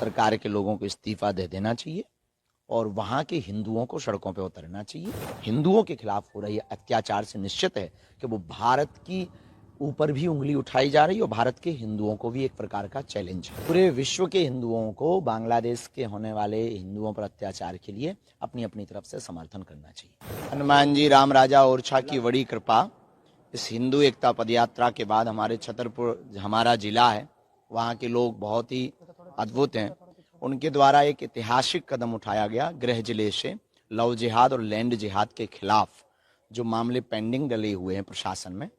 सरकार के लोगों को इस्तीफा दे देना चाहिए और वहां के हिंदुओं को सड़कों पर उतरना चाहिए। हिंदुओं के खिलाफ हो रही अत्याचार से निश्चित है कि वो भारत की ऊपर भी उंगली उठाई जा रही है और भारत के हिंदुओं को भी एक प्रकार का चैलेंज है। पूरे विश्व के हिंदुओं को बांग्लादेश के होने वाले हिंदुओं पर अत्याचार के लिए अपनी अपनी तरफ से समर्थन करना चाहिए। हनुमान जी राम राजा ओरछा की बड़ी कृपा, इस हिंदू एकता पदयात्रा के बाद हमारे छतरपुर हमारा जिला है, वहाँ के लोग बहुत ही अद्भुत हैं। उनके द्वारा एक ऐतिहासिक कदम उठाया गया। गृह जिले से लव जिहाद और लैंड जिहाद के खिलाफ जो मामले पेंडिंग डले हुए हैं प्रशासन में,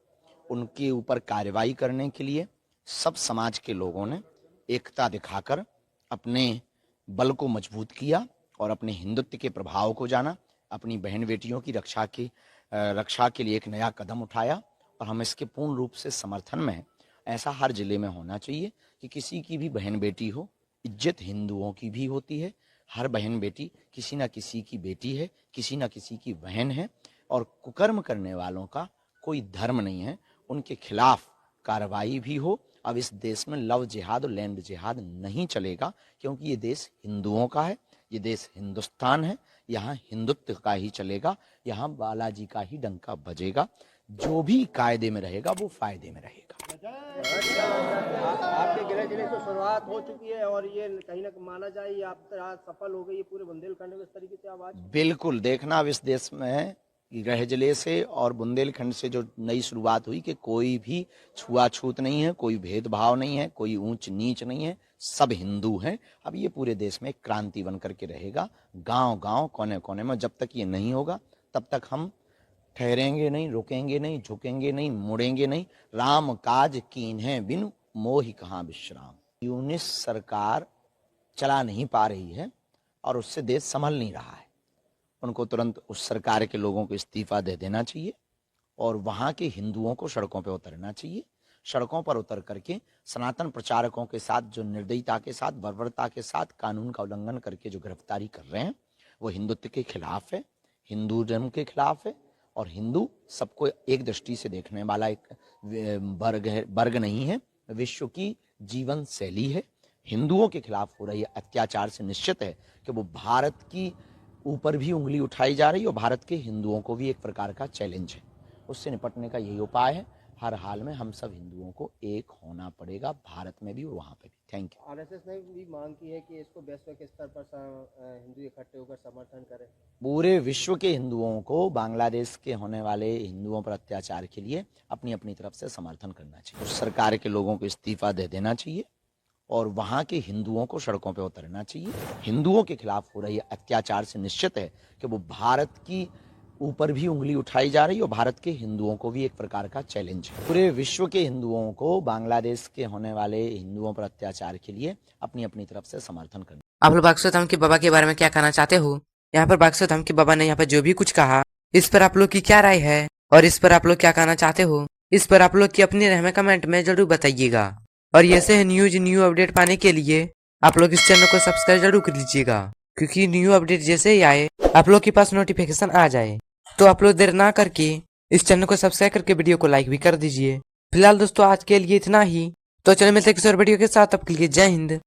उनके ऊपर कार्रवाई करने के लिए सब समाज के लोगों ने एकता दिखाकर अपने बल को मजबूत किया और अपने हिंदुत्व के प्रभाव को जाना, अपनी बहन बेटियों की रक्षा के लिए एक नया कदम उठाया और हम इसके पूर्ण रूप से समर्थन में हैं। ऐसा हर जिले में होना चाहिए कि किसी की भी बहन बेटी हो, इज्जत हिंदुओं की भी होती है। हर बहन बेटी किसी न किसी की बेटी है, किसी न किसी की बहन है और कुकर्म करने वालों का कोई धर्म नहीं है। उनके खिलाफ कार्रवाई भी हो। अब इस देश में लव जिहाद और लैंड जिहाद नहीं चलेगा, क्योंकि ये देश हिंदुओं का है, ये देश हिंदुस्तान है। यहाँ हिंदुत्व का ही चलेगा, यहाँ बालाजी का ही डंका बजेगा। जो भी कायदे में रहेगा वो फायदे में रहेगा। आपके गृह जिले से शुरुआत हो चुकी है और ये कहीं ना माना जाए ये आप सफल हो गई है पूरे बुंदेलखंड में इस तरीके से आवाज। बिल्कुल, देखना अब इस देश में गृह जिले से और बुंदेलखंड से जो नई शुरुआत हुई कि कोई भी छुआछूत नहीं है, कोई भेदभाव नहीं है, कोई ऊंच नीच नहीं है, सब हिंदू हैं। अब ये पूरे देश में क्रांति बन करके रहेगा, गांव गांव कोने कोने में। जब तक ये नहीं होगा तब तक हम ठहरेंगे नहीं, रुकेंगे नहीं, झुकेंगे नहीं, मुड़ेंगे नहीं। राम काज कीन है बिनु मोहि कहाँ विश्राम। यूनिस सरकार चला नहीं पा रही है और उससे देश संभल नहीं रहा है। उनको तुरंत उस सरकार के लोगों को इस्तीफा दे देना चाहिए और वहां के हिंदुओं को सड़कों पर उतरना चाहिए। सड़कों पर उतर करके सनातन प्रचारकों के साथ जो निर्दयता के साथ, बर्बरता के साथ कानून का उल्लंघन करके जो गिरफ्तारी कर रहे हैं, वो हिंदुत्व के खिलाफ है, हिंदू के खिलाफ है। और हिंदू सबको एक दृष्टि से देखने वाला एक वर्ग नहीं है, विश्व की जीवन शैली है। हिंदुओं के खिलाफ हो रही अत्याचार से निश्चित है कि वो भारत की ऊपर भी उंगली उठाई जा रही है और भारत के हिंदुओं को भी एक प्रकार का चैलेंज है। उससे निपटने का यही उपाय है। हर हाल में हम सब हिंदुओं को एक होना पड़ेगा, भारत में भी और वहाँ पे भी। Thank you. आरएसएस ने भी मांग की है कि इसको वैश्विक स्तर पर हिंदू इकट्ठे होकर समर्थन करें। पूरे विश्व के हिंदुओं को बांग्लादेश के होने वाले हिंदुओं पर अत्याचार के लिए अपनी अपनी तरफ से समर्थन करना चाहिए। उस सरकार के लोगों को इस्तीफा दे देना चाहिए और वहां के हिंदुओं को सड़कों पर उतरना चाहिए। हिंदुओं के खिलाफ हो रही अत्याचार से निश्चित है कि वो भारत की ऊपर भी उंगली उठाई जा रही है और भारत के हिंदुओं को भी एक प्रकार का चैलेंज है। पूरे विश्व के हिंदुओं को बांग्लादेश के होने वाले हिंदुओं पर अत्याचार के लिए अपनी अपनी तरफ से समर्थन करना। आप लोग बागसो धाम के बाबा के बारे में क्या कहना चाहते हो? यहाँ पर बागसो धाम के बाबा ने यहाँ पर जो भी कुछ कहा, इस पर आप लोग की क्या राय है और इस पर आप लोग क्या कहना चाहते हो, इस पर आप लोग की अपनी राय में कमेंट में जरूर बताइएगा। और ऐसे न्यू अपडेट पाने के लिए आप लोग इस चैनल को सब्सक्राइब जरूर कर लीजिएगा, क्योंकि न्यू अपडेट जैसे ही आए आप लोग के पास नोटिफिकेशन आ जाए। तो आप लोग देर ना करके इस चैनल को सब्सक्राइब करके वीडियो को लाइक भी कर दीजिए। फिलहाल दोस्तों आज के लिए इतना ही। तो चलिए मिलते हैं किसी और वीडियो के साथ। आपके लिए जय हिंद।